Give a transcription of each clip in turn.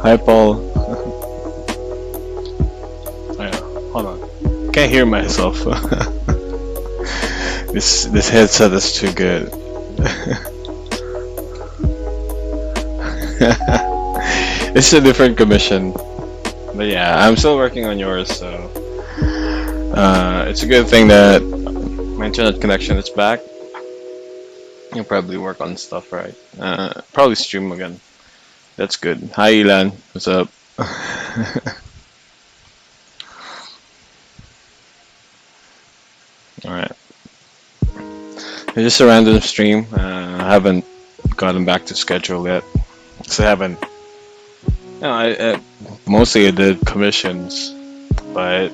Hi, Paul. Oh, yeah. Hold on. Can't hear myself. This headset is too good. It's a different commission, but yeah, I'm still working on yours, so it's a good thing that my internet connection is back. You'll probably work on stuff, right? Probably stream again. That's good. Hi, Elan. What's up? Alright. It's just a random stream. I haven't gotten back to schedule yet. So I haven't. You know, mostly I did commissions, but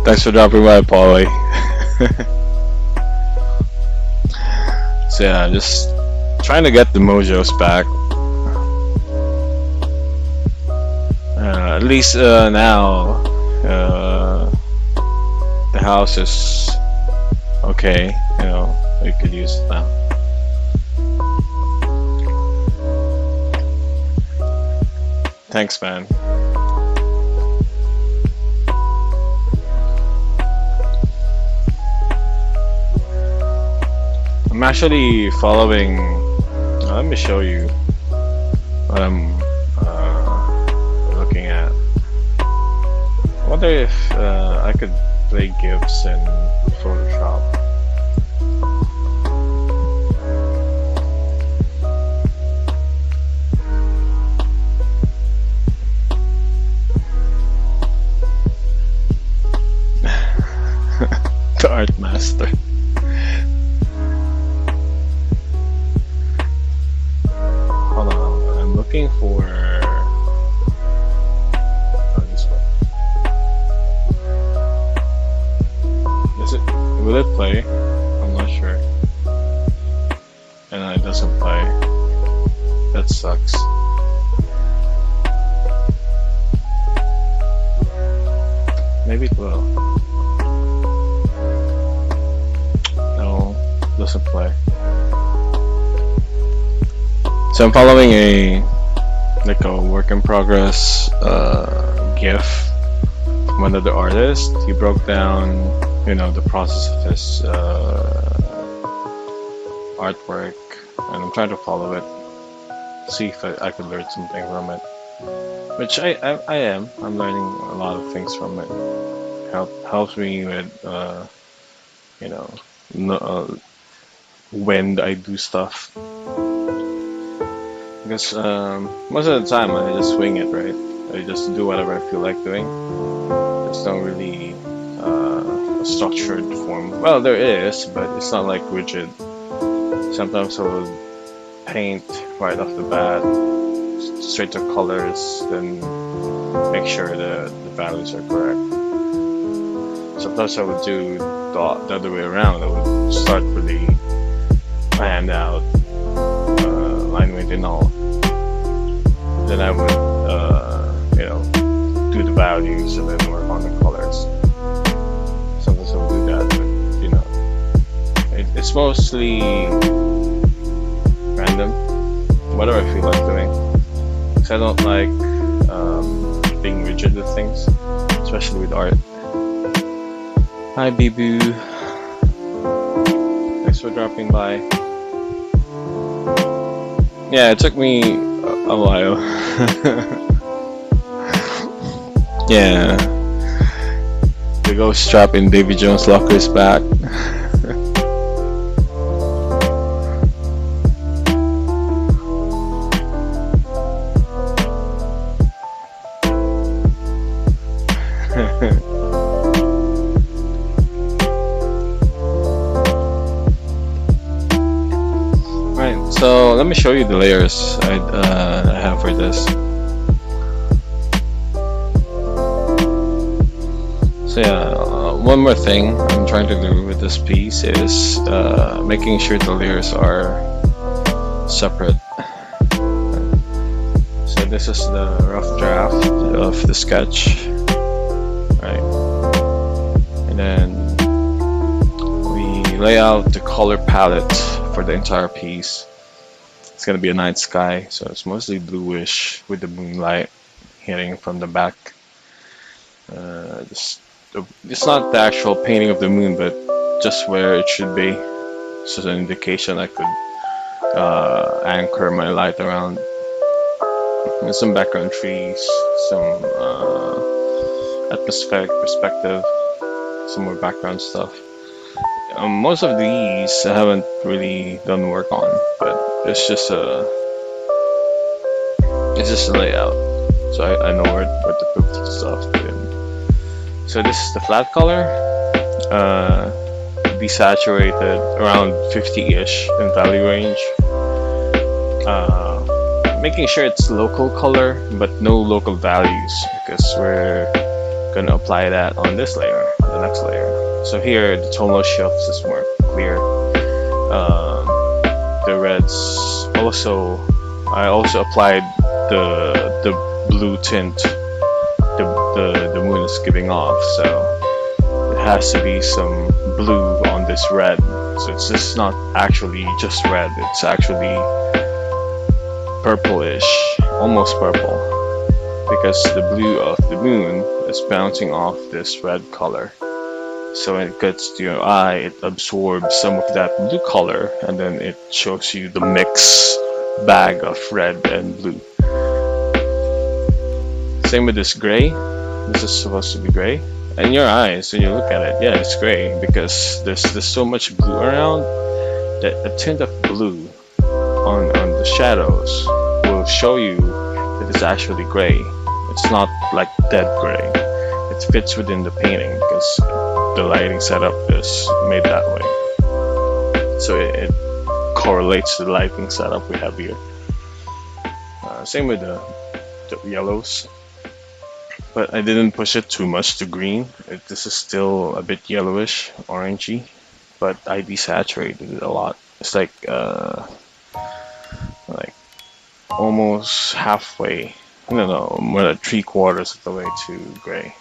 thanks for dropping by, Paulie. So yeah, just trying to get the mojos back. At least now the house is okay. You know, we could use it now. Thanks, man. I'm actually following. Let me show you what I'm looking at. I wonder if I could play GIFs in Photoshop. The art master. Hold on, I'm looking for this one. Will it play? I'm not sure. And it doesn't play. That sucks. Maybe it will. Doesn't play. So I'm following a work in progress GIF from one of the artists. He broke down, you know, the process of his artwork, and I'm trying to follow it, see if I could learn something from it. Which I am. I'm learning a lot of things from it. Helps me with you know, when I do stuff, because most of the time I just swing it, right? I just do whatever I feel like doing. There's not really a structured form. Well, there is, but it's not like rigid. Sometimes I will paint right off the bat, straight to colors, then make sure the values are correct. Sometimes I would do the other way around. I would start with the planned out line weight and all. Then I would, you know, do the values and then work on the colors. Sometimes I would do that, but you know, it's mostly random, whatever I feel like doing. Because I don't like being rigid with things, especially with art. Hi, Bibu. Thanks for dropping by. Yeah, it took me a while. Yeah. The ghost strap in Davy Jones' locker is back. So let me show you the layers I have for this. So yeah, one more thing I'm trying to do with this piece is making sure the layers are separate. So this is the rough draft of the sketch, right? And then we lay out the color palette for the entire piece. It's gonna be a night sky, so it's mostly bluish with the moonlight hitting from the back. It's not the actual painting of the moon, but just where it should be. So an indication I could anchor my light around. And some background trees, some atmospheric perspective, some more background stuff. Most of these I haven't really done work on, but it's just a layout, so I know where to put stuff. So this is the flat color, desaturated around 50-ish in value range. Making sure it's local color but no local values, because we're gonna apply that on this layer, on the next layer. So here the tonal shifts is more clear. The reds also, I also applied the blue tint the moon is giving off, so it has to be some blue on this red. So it's just not actually just red, it's actually purplish, almost purple, because the blue of the moon is bouncing off this red color. So when it gets to your eye, it absorbs some of that blue color, and then it shows you the mix bag of red and blue. Same with this gray. This is supposed to be gray. And your eyes, when you look at it, yeah, it's gray, because there's so much blue around that a tint of blue on the shadows will show you that it's actually gray. It's not like dead gray. It fits within the painting because the lighting setup is made that way. So it correlates to the lighting setup we have here. Same with the yellows. But I didn't push it too much to green. This is still a bit yellowish, orangey, but I desaturated it a lot. It's like almost halfway, no, more like 3/4 of the way to gray.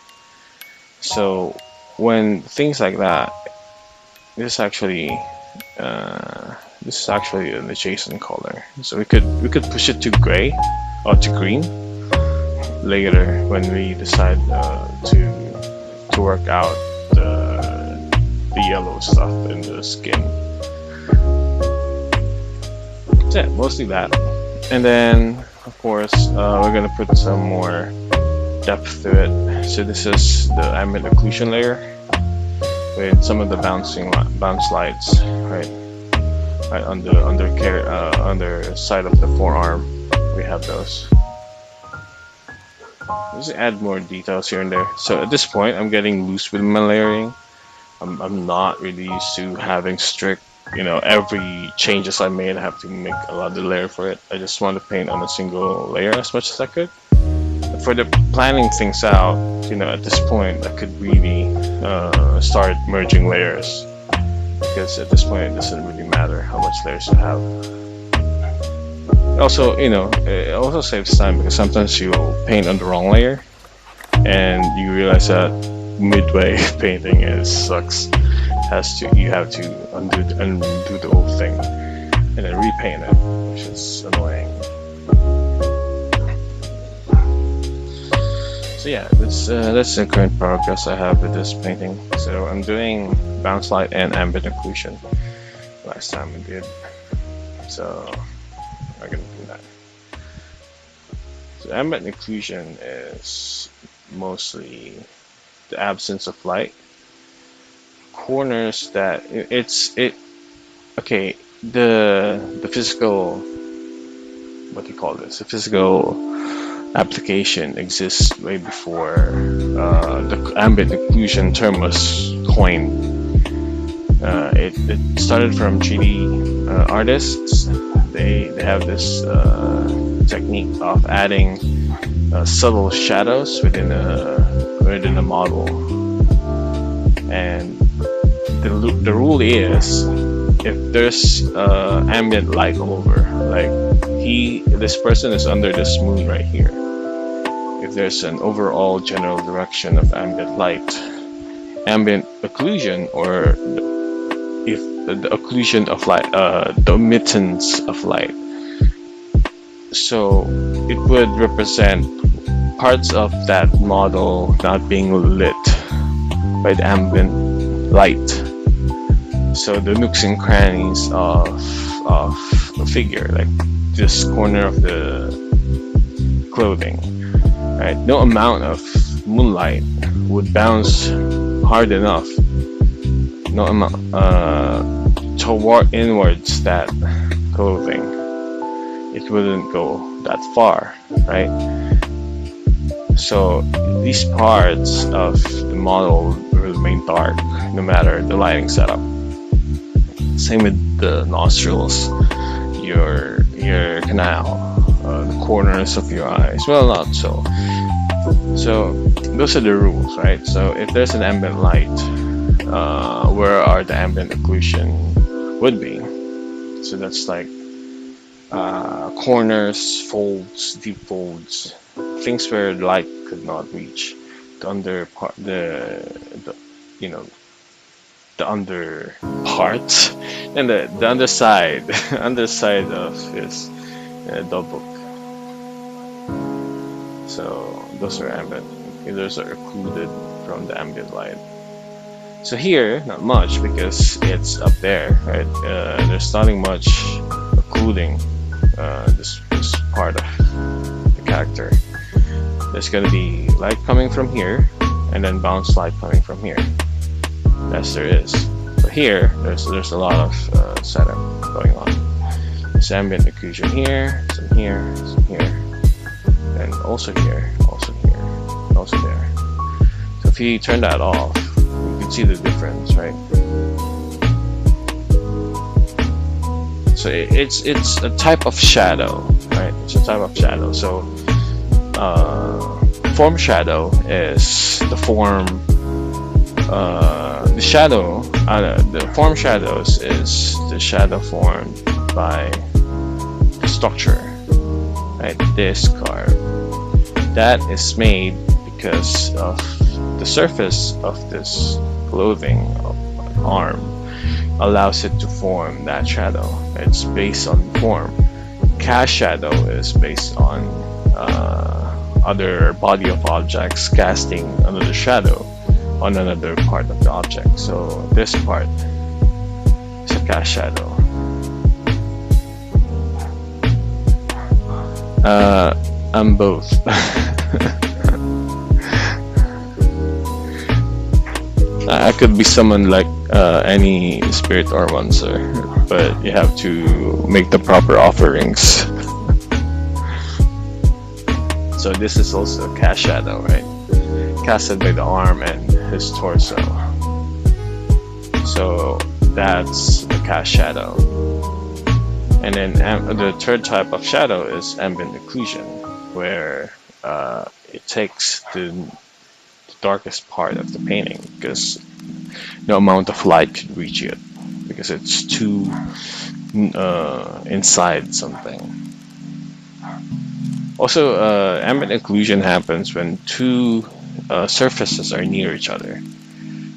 So when things like that, this is actually an adjacent color. So we could push it to gray or to green later when we decide to work out the yellow stuff in the skin. So yeah, mostly that. And then of course we're gonna put some more depth to it. So this is the ambient occlusion layer with some of the bounce lights, right on the under side of the forearm. We have those. Just add more details here and there. So at this point, I'm getting loose with my layering. I'm not really used to having strict, every changes I made, I have to make a lot of layer for it. I just want to paint on a single layer as much as I could. But for the planning things out, at this point, I could really start merging layers, because at this point, it doesn't really matter how much layers you have. Also, it also saves time, because sometimes you paint on the wrong layer and you realize that midway painting sucks. You have to undo the whole thing and then repaint it, which is annoying. So yeah, that's the current progress I have with this painting. So I'm doing bounce light and ambient occlusion. Last time we did, so we're gonna do that. So ambient occlusion is mostly the absence of light. Corners that the physical, what do you call this? The physical application exists way before the ambient occlusion term was coined. It started from 3D artists. They have this technique of adding subtle shadows within a model, and the rule is, if there's ambient light over, like this person is under this moon right here, if there's an overall general direction of ambient light, ambient occlusion, or if the occlusion of light, the omittance of light, So it would represent parts of that model not being lit by the ambient light. So the nooks and crannies of a figure, like this corner of the clothing, right? No amount of moonlight would bounce hard enough, no amount toward inwards that clothing. It wouldn't go that far, right? So these parts of the model will remain dark no matter the lighting setup. Same with the nostrils, your canal, the corners of your eyes. Well, not so. So those are the rules, right? So if there's an ambient light, where are the ambient occlusion would be? So that's like corners, folds, deep folds, things where the light could not reach. The under part, the the under parts, and the underside underside of his notebook. So those are ambient. Those are occluded from the ambient light. So here, not much because it's up there, right? There's nothing much occluding this part of the character. There's gonna be light coming from here, and then bounce light coming from here. Yes, there is. But here, there's a lot of setup going on. There's ambient occlusion here, some here, some here, and also here, also here, also there. So if you turn that off, you can see the difference, right? So it's a type of shadow, right? It's a type of shadow. So form shadow is the form. The shadow, the form shadows is the shadow formed by the structure, right? This card that is made because of the surface of this clothing arm allows it to form that shadow. It's based on form. Cast shadow is based on other body of objects casting another shadow on another part of the object. So this part is a cast shadow. I'm both. I could be someone like any spirit or monster, but you have to make the proper offerings. So this is also a cast shadow, right? Casted by the arm and his torso. So that's the cast shadow. And then the third type of shadow is ambient occlusion, where it takes the darkest part of the painting because no amount of light could reach it because it's too inside something. Also, ambient occlusion happens when two surfaces are near each other.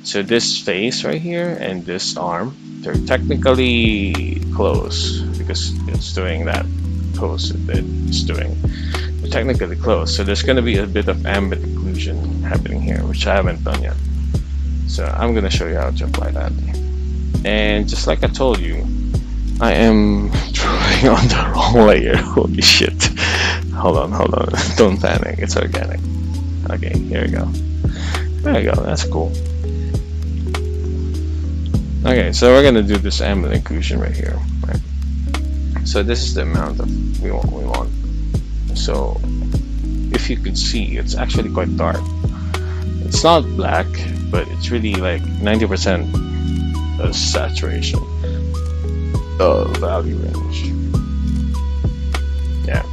So this face right here and this arm, they're technically close because it's doing that pose that it's doing. They're technically close, so there's going to be a bit of ambient occlusion happening here, which I haven't done yet. So I'm going to show you how to apply that. And just like I told you, I am drawing on the wrong layer. Holy shit. Hold on. Don't panic. It's organic. Okay, here we go. There we go. That's cool. Okay, so we're gonna do this ambient occlusion right here. Right? So this is the amount of we want. So if you could see, it's actually quite dark. It's not black, but it's really like 90% saturation value range. Yeah.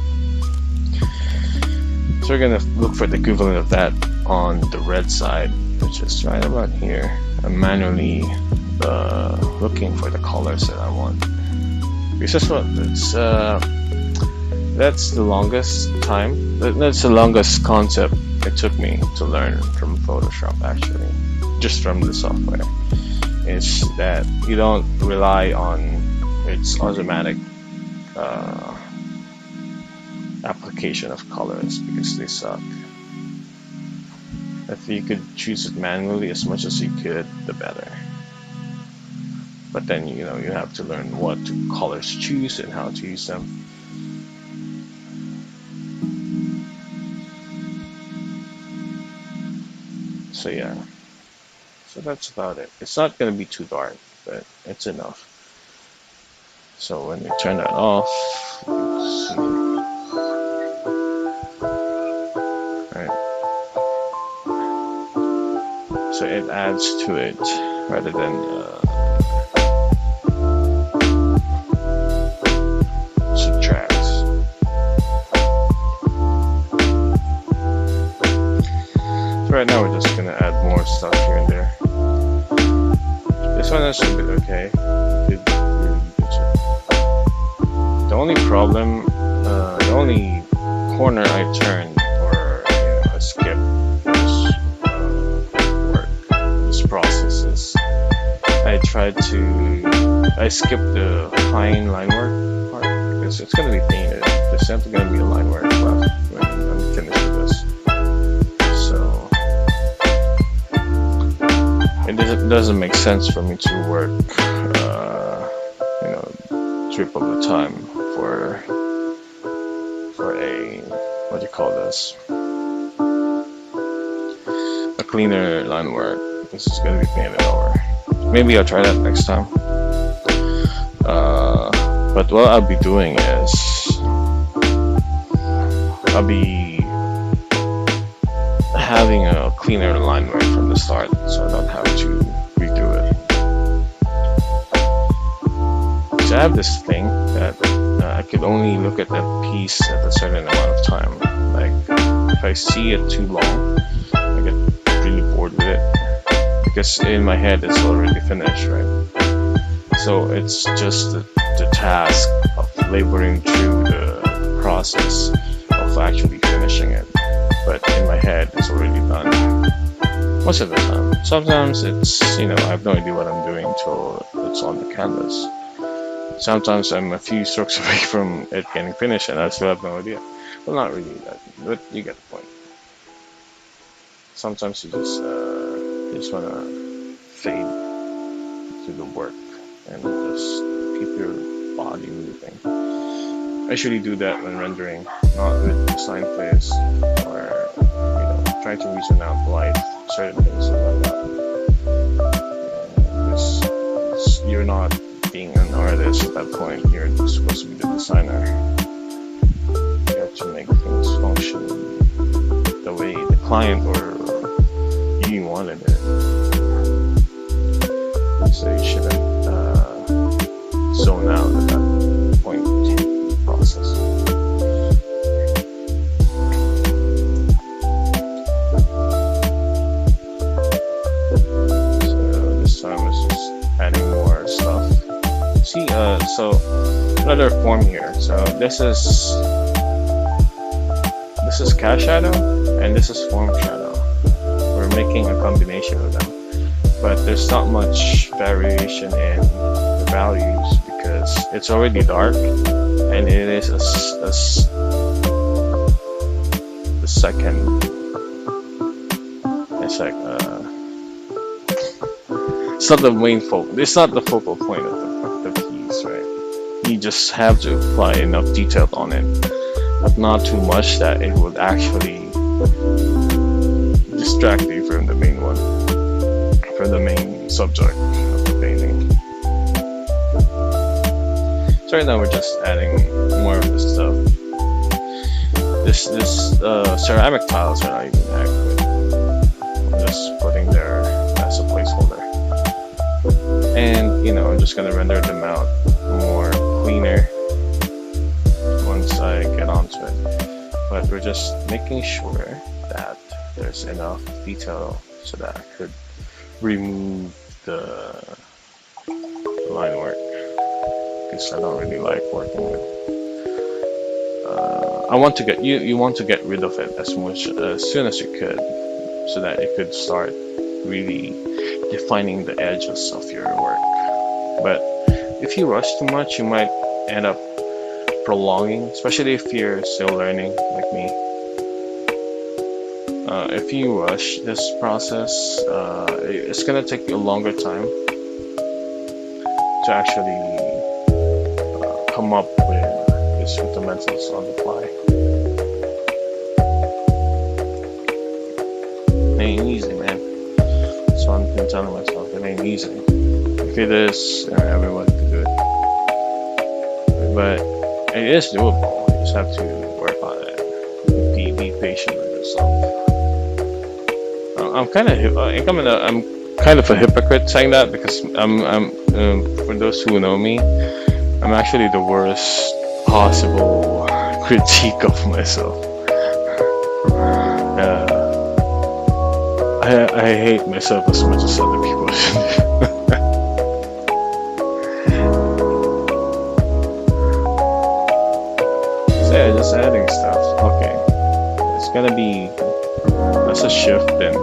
So we're gonna look for the equivalent of that on the red side, which is right about here. I'm manually looking for the colors that I want. Because that's the longest time. That's the longest concept it took me to learn from Photoshop, actually, just from the software. Is that you don't rely on its automatic application of colors because they suck. If you could choose it manually as much as you could, the better. But then you have to learn what colors to choose and how to use them. So yeah, so that's about it. It's not gonna be too dark, but it's enough. So when you turn that off, you see, right? So it adds to it rather than subtracts. So right now we're just gonna add more stuff here and there. This one is a bit okay. Could really use it. The only problem, the only corner I turned or I skipped was work. This process is I skipped the fine line work part because it's gonna be painted. There's simply gonna be a line work left when I'm finished with this. So it doesn't make sense for me to work, triple the time for a what do you call this? A cleaner line work. This is gonna be painted over. Maybe I'll try that next time. But what I'll be doing is I'll be having a cleaner line work from the start, so I don't have to redo it. So I have this thing that I could only look at that piece at a certain amount of time. Like if I see it too long, I get really bored with it because in my head it's already finished, right? So it's just the task of laboring through the process of actually finishing it. But in my head it's already done most of the time. Sometimes it's I have no idea what I'm doing until it's on the canvas. Sometimes I'm a few strokes away from it getting finished and I still have no idea. Well, not really that, but you get the point. Sometimes you just want to fade to the work and just keep your body moving. I usually do that when rendering, not with design phase or trying to reason out life, certain things like that. Because you're not being an artist at that point, you're supposed to be the designer. You have to make things function the way the client or you wanted it. So you shouldn't zone out at that point in the process. So this time is just adding more stuff. See, so another form here. So this is cast shadow and this is form shadow. We're making a combination of them, but there's not much variation in the values because it's already dark and it is the second. It's like it's not the main focal. It's not the focal point of the piece, right? You just have to apply enough detail on it, but not too much that it would actually distract you from the main one, from the main subject of the painting. So right now we're just adding more of this stuff. This ceramic tiles are not even accurate. I'm just putting there as a placeholder. And I'm just gonna render them out more cleaner once I get onto it. But we're just making sure that there's enough detail so that I could remove the line work because I don't really like working with. You want to get rid of it as soon as you could, so that you could start really defining the edges of your work. But if you rush too much, you might end up prolonging, especially if you're still learning like me. If you rush this process, it's gonna take you a longer time to actually come up with these fundamentals on the fly. It ain't easy, man. That's what I've been telling myself. It ain't easy. If it is, everyone can do it. But it is doable. You just have to work on it. Be patient with yourself. I'm kind of a hypocrite saying that, because I'm for those who know me, I'm actually the worst possible critique of myself. I hate myself as much as other people should. So yeah, just adding stuff. Okay, it's gonna be, that's a shift in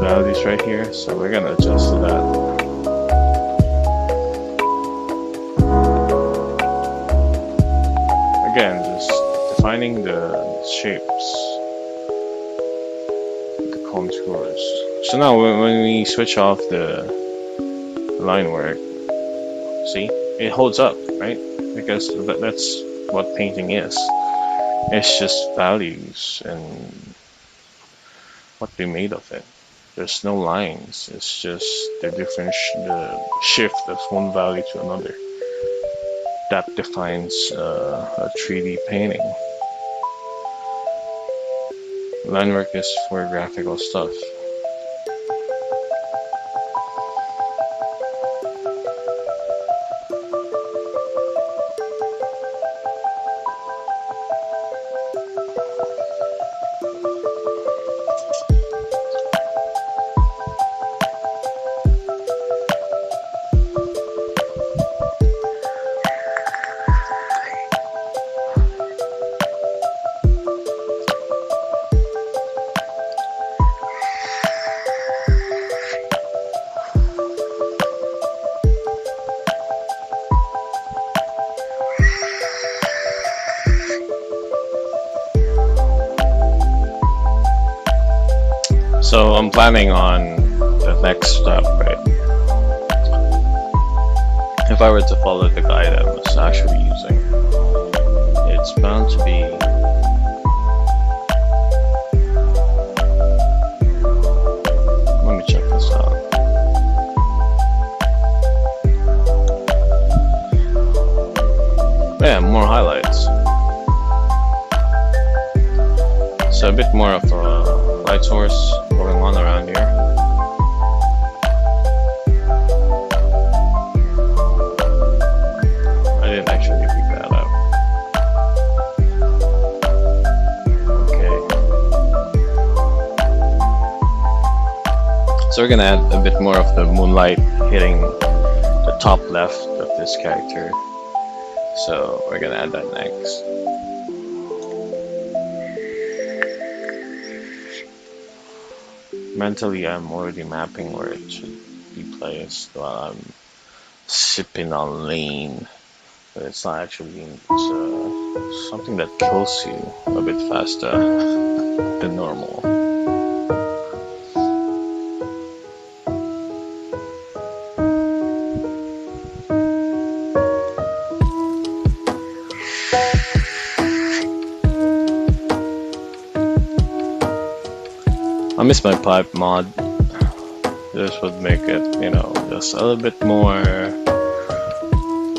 values right here, so we're gonna adjust to that. Again, just defining the shapes, the contours. So now when we switch off the line work, see, it holds up, right? Because that's what painting is. It's just values and what they made of it. There's no lines. It's just the shift of one value to another. That defines a 3D painting. Line work is for graphical stuff. So I'm planning on the next step, right? If I were to follow the guide I was actually using, it's bound to be let me check this out. Yeah, more highlights. So a bit more of a light source going on around here. I didn't actually pick that up. Okay. So we're gonna add a bit more of the moonlight hitting the top left of this character. So we're gonna add that next. Mentally, I'm already mapping where it should be placed while I'm sipping on lean, but it's not actually lean. It's something that kills you a bit faster than normal. I miss my pipe mod. This would make it, you know, just a little bit more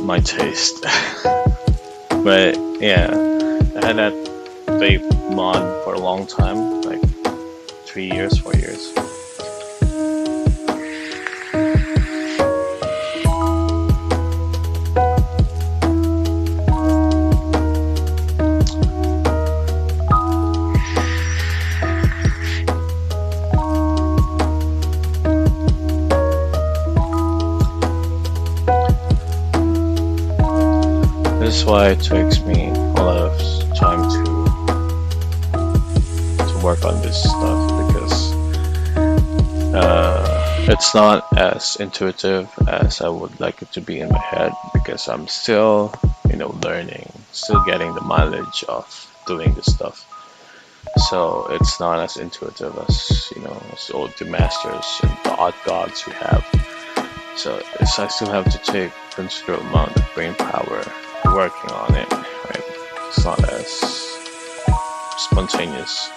my taste. But yeah, I had that vape mod for a long time, like 3 years, 4 years. This is why it takes me a lot of time to work on this stuff, because it's not as intuitive as I would like it to be in my head, because I'm still, you know, learning. still getting the mileage of doing this stuff. So it's not as intuitive as as all the masters and the odd gods we have. So I still have to take considerable amount of brain power working on it. Right? It's not as spontaneous.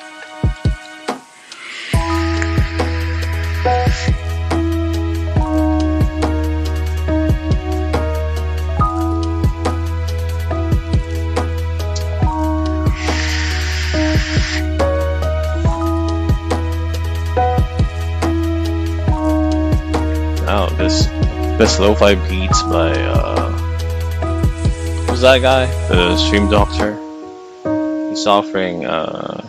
Oh, this lo-fi beats by who's that guy? The Stream Doctor. He's offering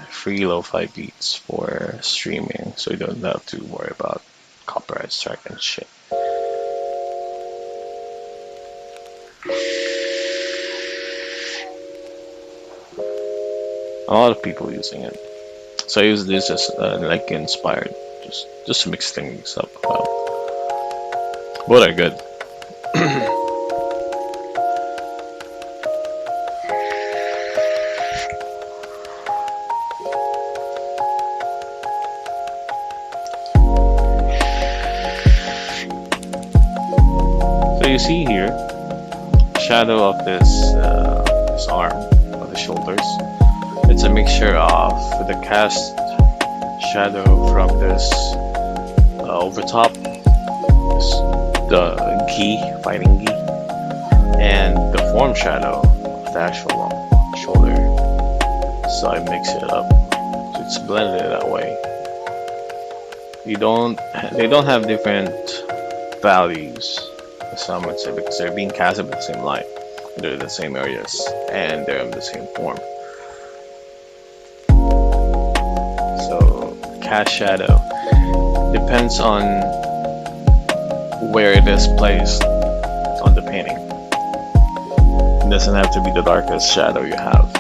free lo-fi beats for streaming, so you don't have to worry about copyright strike and shit. A lot of people using it, so I use this as like inspired, just to mix things up. Both are good. So you see here, shadow of this arm, of the shoulders. It's a mixture of the cast shadow from this overtop, the gi, fighting gi, and the form shadow of the actual shoulder. So I mix it up. So it's blended that way. They don't have different values, some would say, because they're being casted with the same light. They're the same areas and they're in the same form. So cast shadow depends on where it is placed on the painting. It doesn't have to be the darkest shadow you have.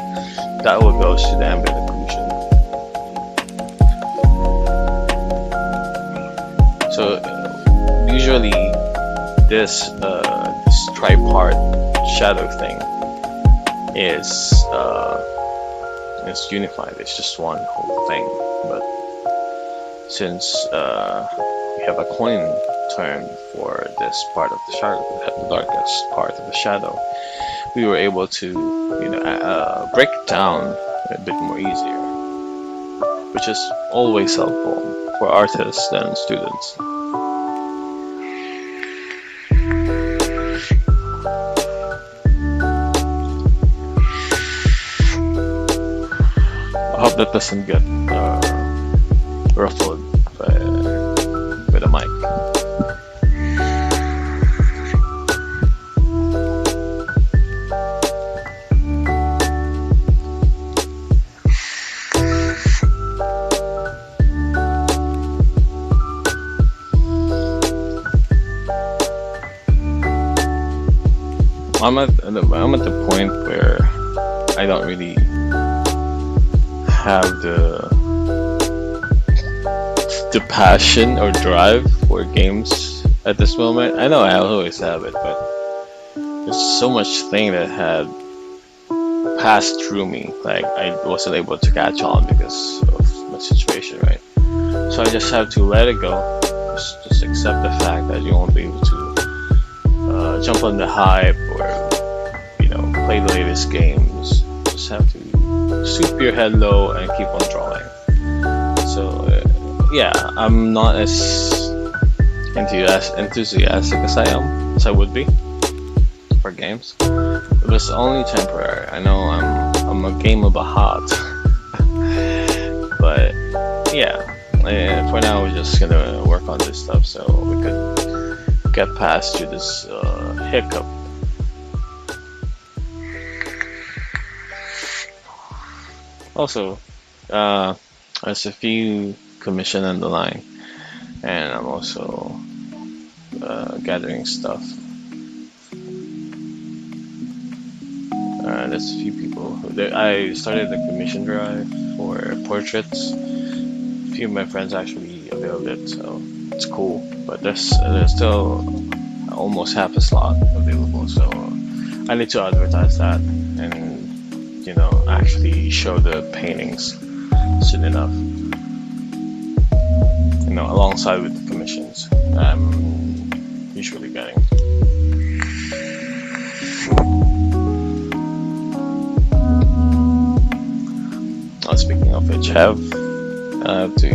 That will go to the ambient occlusion. So usually this tripart shadow thing is unified. It's just one whole thing. But since we have a coin term for this part of the shadow, the darkest part of the shadow, we were able to break it down a bit more easier, which is always helpful for artists and students. I hope that doesn't get ruffled with a mic. I'm at the point where I don't really have the passion or drive for games at this moment. I know I always have it, but there's so much thing that had passed through me. Like I wasn't able to catch on because of my situation, right? So I just have to let it go. Just accept the fact that you won't be able to jump on the hype or play the latest games. Just have to sweep your head low and keep on drawing. So yeah, I'm not as enthusiastic as I would be for games. It was only temporary. I know I'm a game of a heart, but yeah. For now, we're just gonna work on this stuff so we could get past through this hiccup. Also, there's a few commission on the line, and I'm also gathering stuff. There's a few people. I started the commission drive for portraits. A few of my friends actually availed it, so it's cool. But there's still almost half a slot available, so I need to advertise that and you know, actually show the paintings soon enough. You know, alongside with the commissions I'm usually getting. Speaking of which, I have to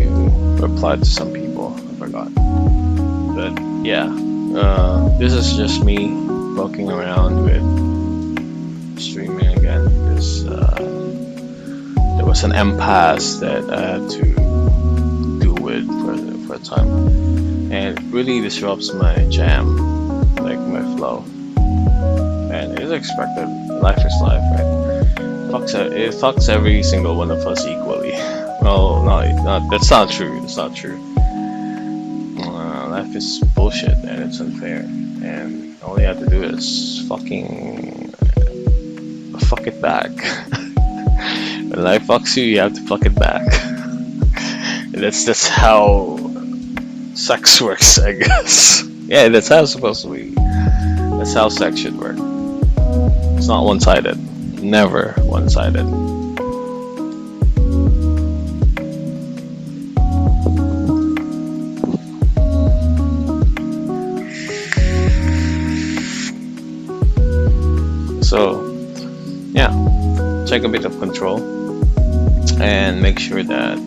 reply to some people. I forgot. But yeah, this is just me walking around with streaming again because there was an impasse that I had to deal with for a time, and it really disrupts my jam, like my flow. And it's expected. Life is life, right? It fucks every single one of us equally. Well, no, that's not true. It's not true. Life is bullshit and it's unfair. And all you have to do is fucking fuck it back. When life fucks you, you have to fuck it back. That's how sex works, I guess. Yeah, that's how it's supposed to be. That's how sex should work. It's not one-sided. Never one-sided. So yeah, take a bit of control and make sure that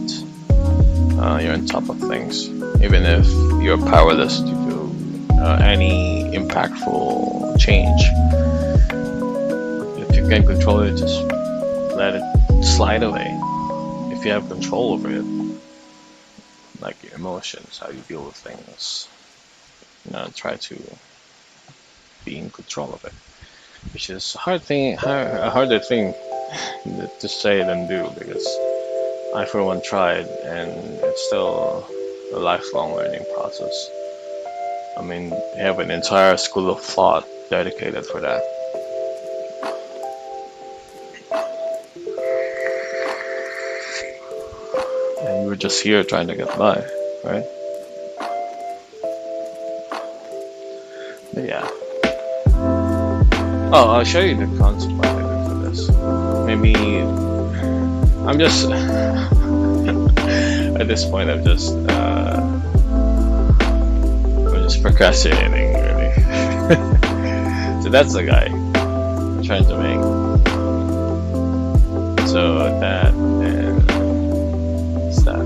you're on top of things, even if you're powerless to do any impactful change. If you can control it, just let it slide away. If you have control over it, like your emotions, how you deal with things, you know, try to be in control of it, which is a harder thing to say than do, because I for one tried, and it's still a lifelong learning process. I mean, they have an entire school of thought dedicated for that. And we're just here trying to get by, right? But yeah. Oh, I'll show you the concept I did for this. Maybe I'm just at this point I'm just procrastinating, really. So that's the guy I'm trying to make. So that and it's that.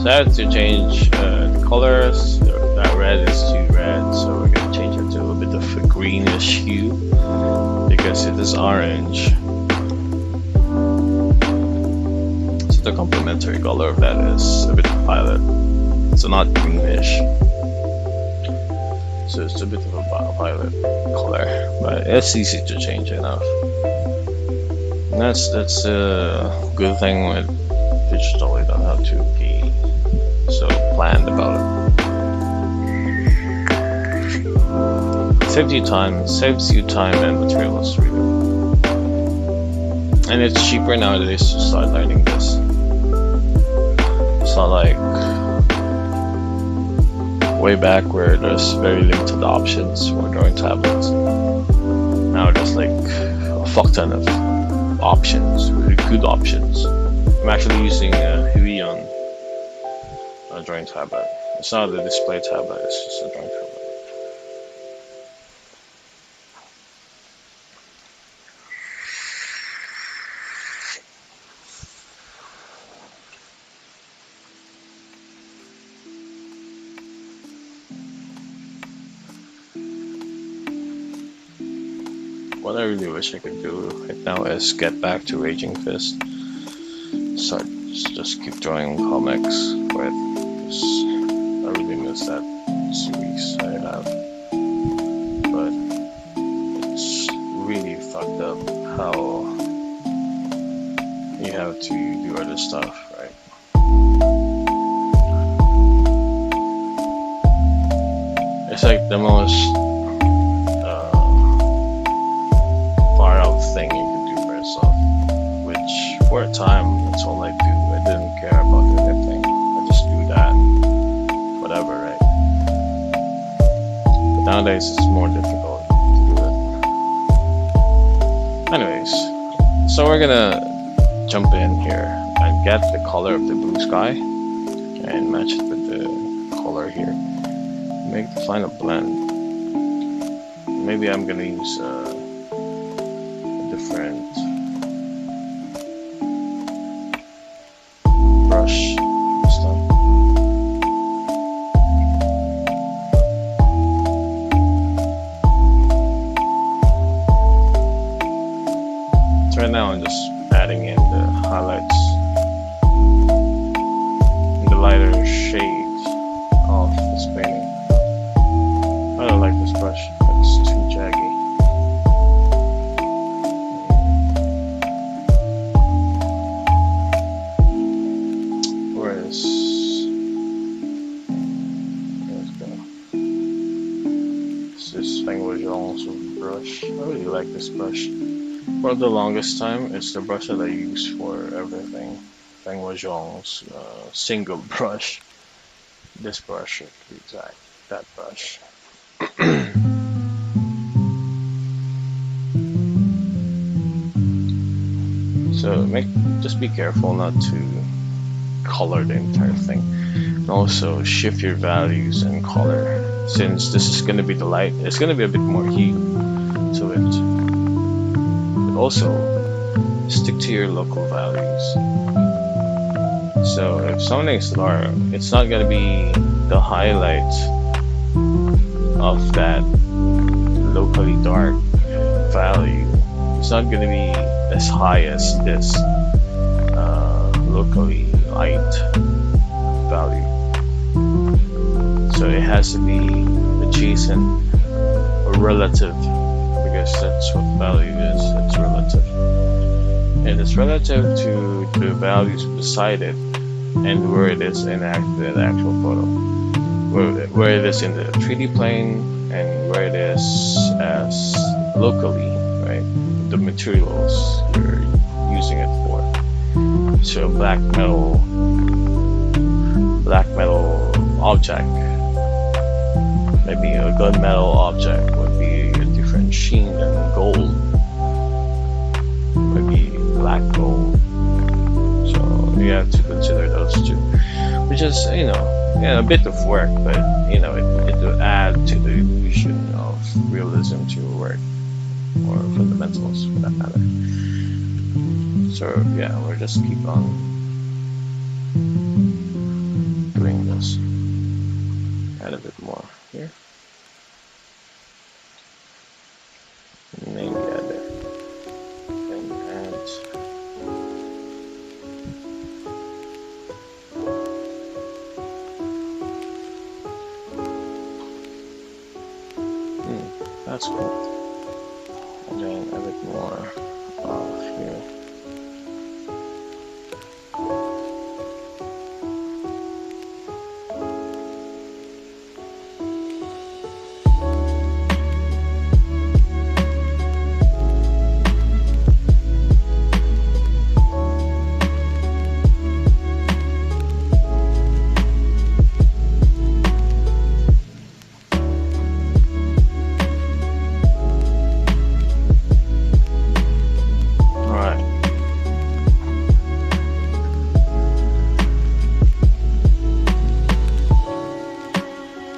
So I have to change the colors. That red is too red, so we're gonna change it to a bit of a greenish hue, because it is orange. So the complementary color of that is a bit violet, so not greenish. So it's a bit of a violet color, but it's easy to change enough. And that's a good thing with digital. You don't have to be so planned about it. Saves you time and materials, really. And it's cheaper nowadays to start learning this. It's not like way back where there's very limited options for drawing tablets. Now there's like a fuck ton of options, really good options. I'm actually using a Huion drawing tablet. It's not a display tablet, it's just a drawing tablet. What I really wish I could do right now is get back to Raging Fist. Start just keep drawing comics for it. I really miss that series I have. But it's really fucked up how you have to do other stuff, right? It's like the most thing you could do for yourself, which for a time that's all I do. I didn't care about anything. I just do that, whatever, right? But nowadays it's more difficult to do it. Anyways, So we're gonna jump in here and get the color of the blue sky and match it with the color here. Make the final blend. Maybe I'm gonna use a different brush this time. So right now I'm just adding in the highlights and the lighter shades of this painting. I don't like this brush, it's too jaggy. Let's go. This is mojos brush. I really like this brush. For the longest time, it's the brush that I use for everything. Mojos single brush. This brush, exact that brush. So just be careful not to color the entire thing, and also shift your values and color. Since this is going to be the light, it's going to be a bit more hue to it, but also stick to your local values. So if something is dark, it's not going to be the highlight of that locally dark value. It's not going to be as high as this locally light value. So it has to be adjacent or relative, because that's what value is. It's relative, and it's relative to the values beside it and where it is in the actual photo, where it is in the 3D plane and where it is as locally, right? The materials you're using it for. So black metal object, maybe a gunmetal object would be a different sheen than gold, maybe black gold. So you have to consider those two, which is a bit of work, but it will add to the illusion of realism to your work, or fundamentals for that matter. So yeah, we'll just keep on doing this. Add a bit more here. Maybe add there. And add. That's cool. And then a bit more off here.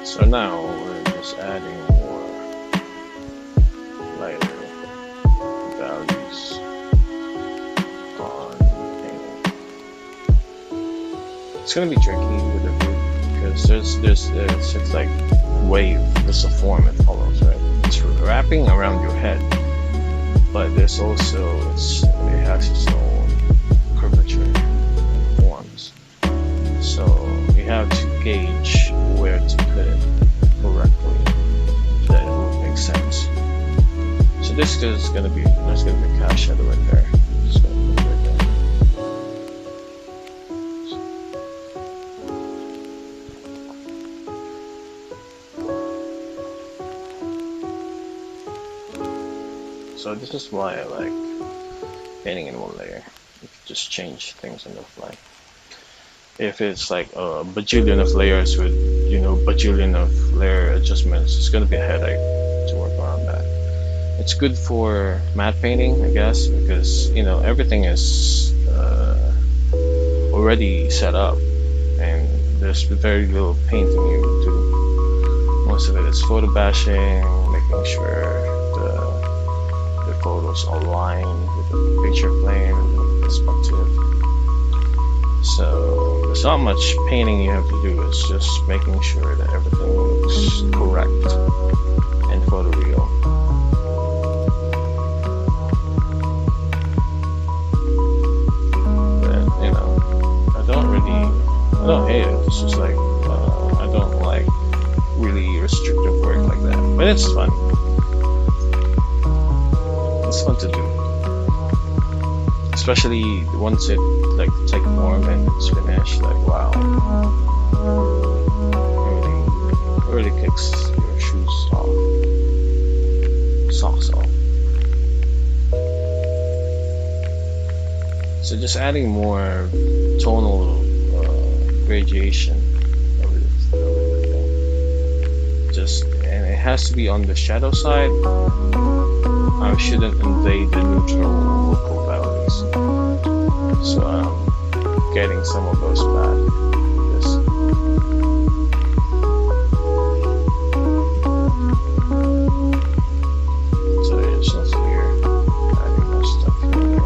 So now we're just adding more lighter values on painting. It's gonna be tricky with the group because it's like wave. There's a form it follows, right? It's wrapping around your head, but there's also it has its own curvature and forms. So you have to gauge where to put it correctly so that it will make sense. So this is gonna be there's gonna be a cast shadow right there. Just gonna put it right there. So this is why I like painting in one layer. You can just change things on the fly. If it's like a bajillion of layers with bajillion of layer adjustments, it's gonna be a headache to work around that. It's good for matte painting, I guess, because you know everything is already set up, and there's very little painting you do. Most of it is photo bashing, making sure the photos align with the picture plane and the perspective. So there's not much painting you have to do. It's just making sure that everything looks correct and photoreal. But you know, I don't hate it. It's just like I don't like really restrictive work like that. But it's fun. It's fun to do, especially once it like take form and it's finished. Like wow, it really kicks your shoes off, socks off. So just adding more tonal gradation over the thing. And it has to be on the shadow side. I shouldn't invade the neutral local values. So I'm getting some of those back. So it's just here. Adding more stuff here.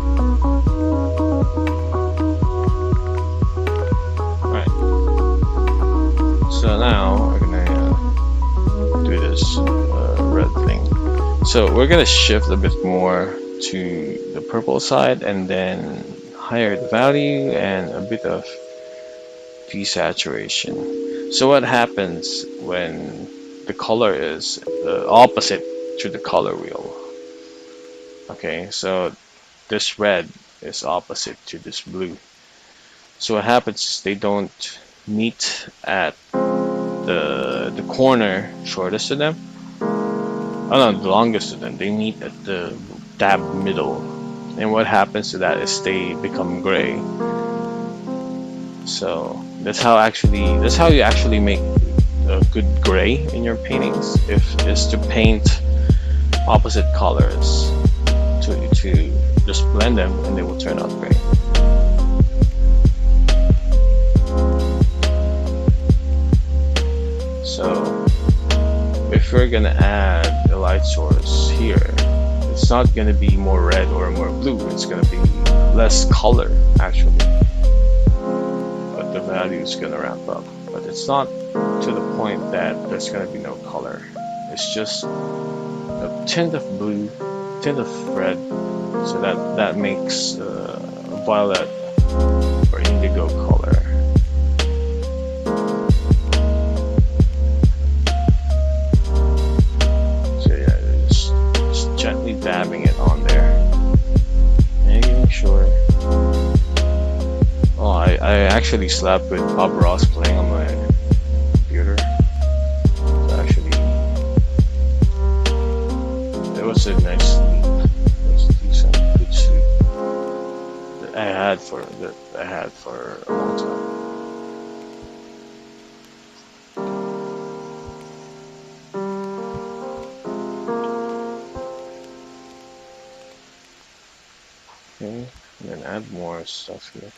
Alright. So now we're gonna do this red thing. So we're gonna shift a bit more to the purple side and then higher the value and a bit of desaturation. So what happens when the color is the opposite to the color wheel? Okay, so this red is opposite to this blue. So what happens is they don't meet at the corner shortest to them. Oh no, the longest to them. They meet at the dab middle, and what happens to that is they become gray. So that's how you actually make a good gray in your paintings. Is to paint opposite colors to just blend them, and they will turn out gray. So if we're gonna add a light source here, it's not gonna be more red or more blue, it's gonna be less color actually, but the value is gonna ramp up. But it's not to the point that there's gonna be no color. It's just a tint of blue, tint of red, so that makes a violet or indigo color. Dabbing it on there, making sure. Oh, I actually slept with Bob Ross playing on my computer. So actually, it was a nice sleep. It was a decent, good sleep that I had for a long time. Okay, and then add more stuff here,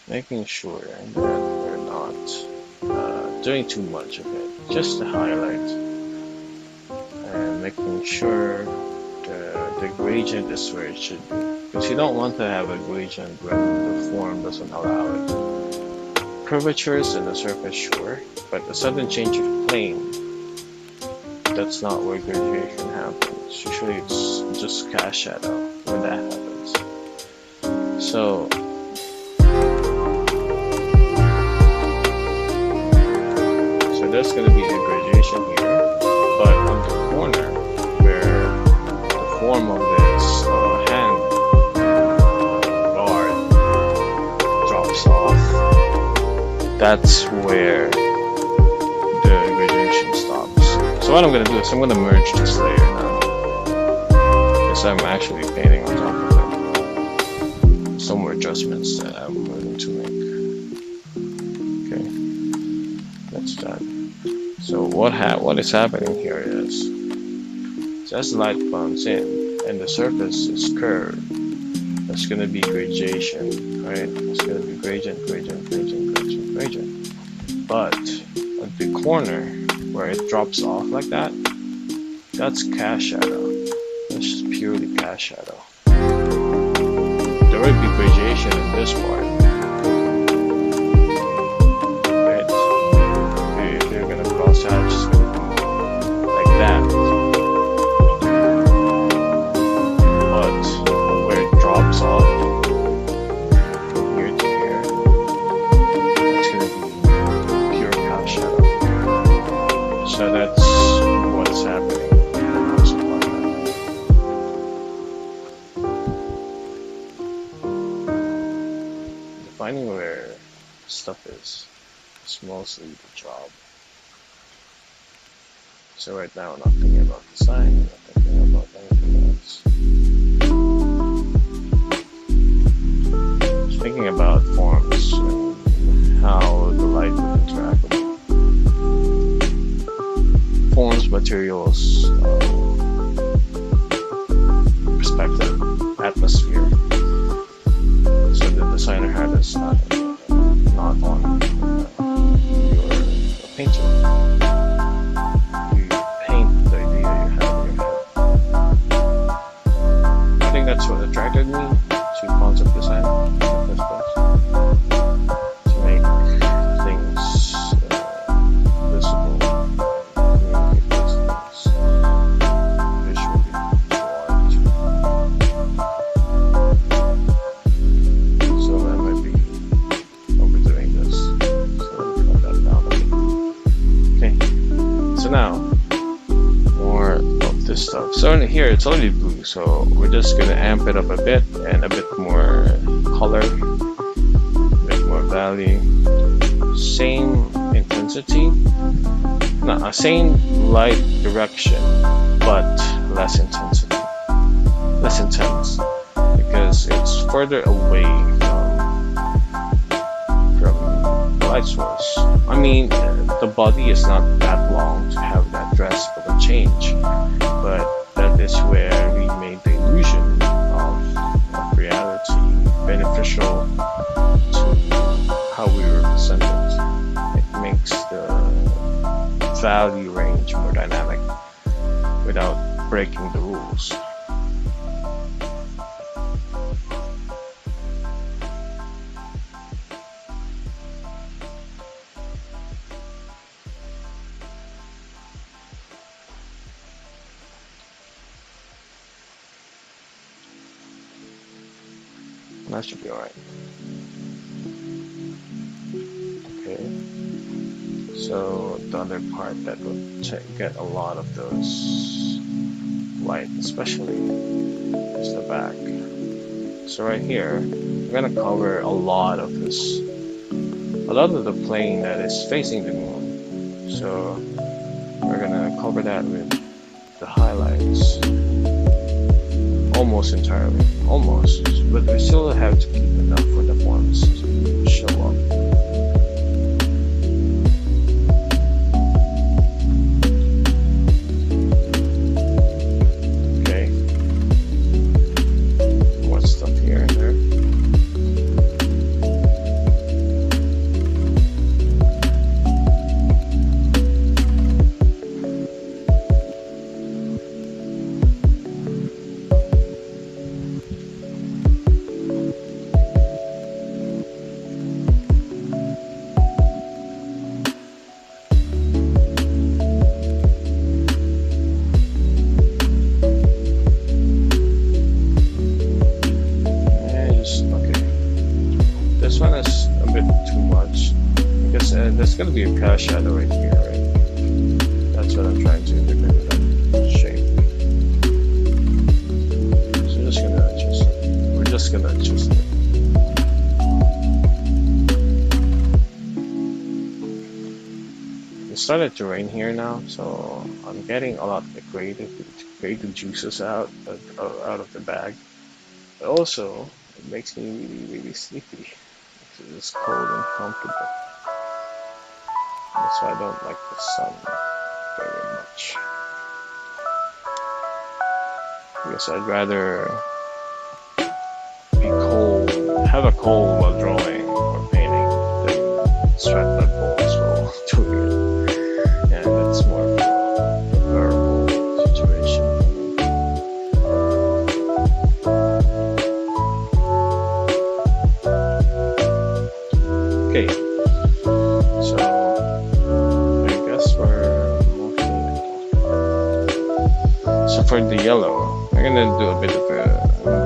making sure that we're not doing too much of it, just to highlight, and making sure the gradient is where it should be, because you don't want to have a gradient when the form doesn't allow it. Curvatures in the surface, sure, but a sudden change of plane, that's not where gradation happens. Usually it's just cast shadow when that happens. So there's going to be a gradation here, but on the corner where the form of this hand guard drops off, that's where the gradation stops. So what I'm going to do is I'm going to merge this layer now, because I'm actually painting on top of it. Some more adjustments that I'm going to make. Okay, that's that. So what is happening here is So as the light comes in and the surface is curved, there's gonna be gradation, right? It's gonna be gradient, gradient, gradient, gradient, gradient. But at the corner where it drops off like that, that's cast shadow. That's just purely cast shadow. There would be gradation in this part. Right? If you're gonna cross hatch, it's gonna be like that. But where it drops off from here to here, that's gonna be pure cast shadow. So that's what's happening. Finding where stuff is mostly the job. So right now I'm not thinking about design, I'm not thinking about anything else. Just thinking about forms and how the light would interact with them. Forms, materials, perspective, atmosphere. So the designer had this not on your painter. You paint the idea you have in your head. I think that's what attracted me to concept design in the first place. To make things visible, communicate those things visually to art. So I might be overdoing this. So let me cut that down a bit. Okay. So now, more of this stuff. So in here, it's already blue. So we're just gonna amp it up a bit and a bit more color, a bit more value. Same intensity, no, same light direction, but less intensity, less intense, because it's further away from the light source. I mean, the body is not that long to have that drastic of a change, but that is where we made the illusion of reality beneficial to how we represent it. It makes the value range more dynamic without breaking the rules. That should be alright. Okay. So the other part that would get a lot of those light, especially, is the back. So right here, we're gonna cover a lot of the plane that is facing the moon. So we're gonna cover that with the highlights. Almost entirely, almost, but we still have to keep enough for the forms to show up. Okay, more stuff here and there. There's gonna be a cast shadow right here, right? That's what I'm trying to integrate with that shape. So we're just gonna adjust it. We're just gonna adjust it. It started to rain here now, so I'm getting a lot of the creative juices out of the bag. But also, it makes me really sleepy. It's cold and comfortable. That's why I don't like the sun very much. because I'd rather be cold, have a cold while drawing or painting than sweat my balls while doing it. And that's more of a bearable situation. Okay, so I guess we're mostly. So for the yellow, I'm gonna do a bit of a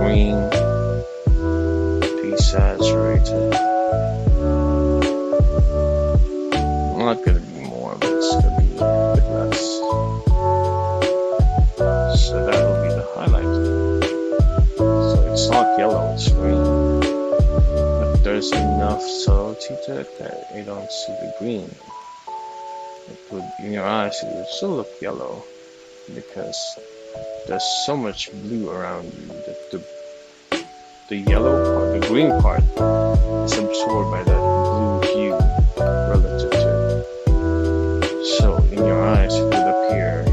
green, desaturated. Not gonna be more, but it's gonna be a bit less. So that will be the highlight. So it's not yellow, it's green. But there's enough subtlety to it that you don't see the green. It would, in your eyes, it would still look yellow because there's so much blue around you that the yellow part, the green part, is absorbed by that blue hue relative to it. So in your eyes it would appear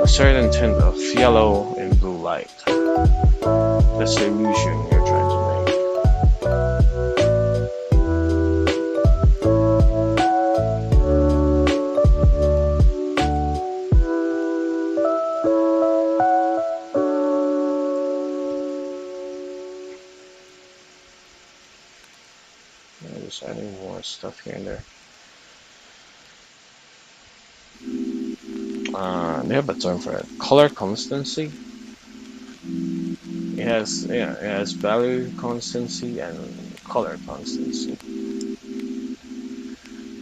a certain tint of yellow and blue light. That's the illusion you're trying to make. Just adding more stuff here and there. They have a term for it. Color constancy. It has value constancy and color constancy.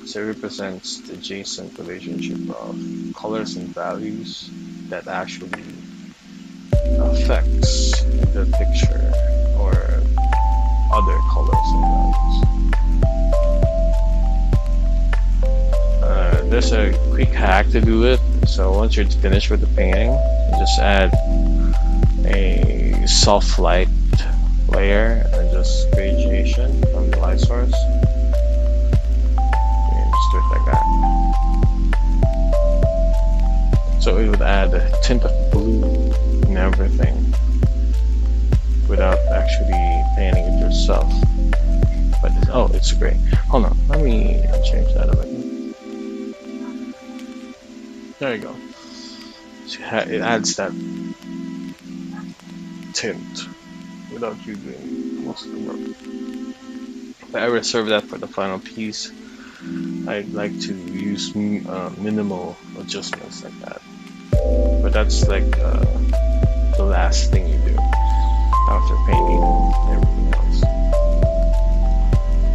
So it represents the adjacent relationship of colors and values that actually affects the picture or other colors and values. There's a quick hack to do it. So once you're finished with the painting, you just add a soft light layer and just gradation from the light source. And just do it like that. So it would add a tint of blue and everything without actually painting it yourself. But it's gray. Hold on, let me change that a bit. There you go. So it adds that tint without you doing most of the work. But I reserve that for the final piece. I'd like to use minimal adjustments like that. But that's like the last thing you do after painting everything else.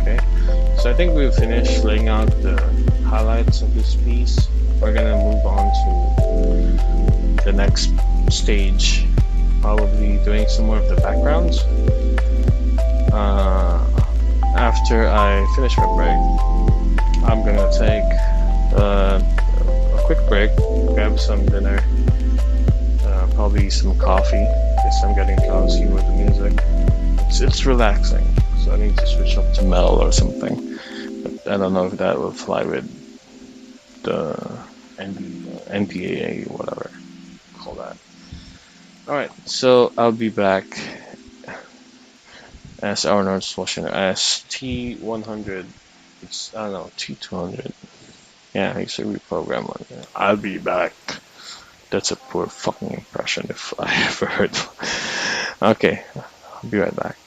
Okay, so I think we've finished laying out the highlights of this piece. We're gonna move on to the next stage, probably doing some more of the backgrounds. After I finish my break, I'm gonna take a quick break, grab some dinner, probably some coffee, because I'm getting cozy with the music. It's relaxing, so I need to switch up to metal or something, but I don't know if that will fly with the NPAA, whatever call that. Alright, so I'll be back as Arnold Schwarzenegger as T100. It's, I don't know, T200. Yeah, he's a reprogram on there. I'll be back. That's a poor fucking impression if I ever heard. Okay, I'll be right back.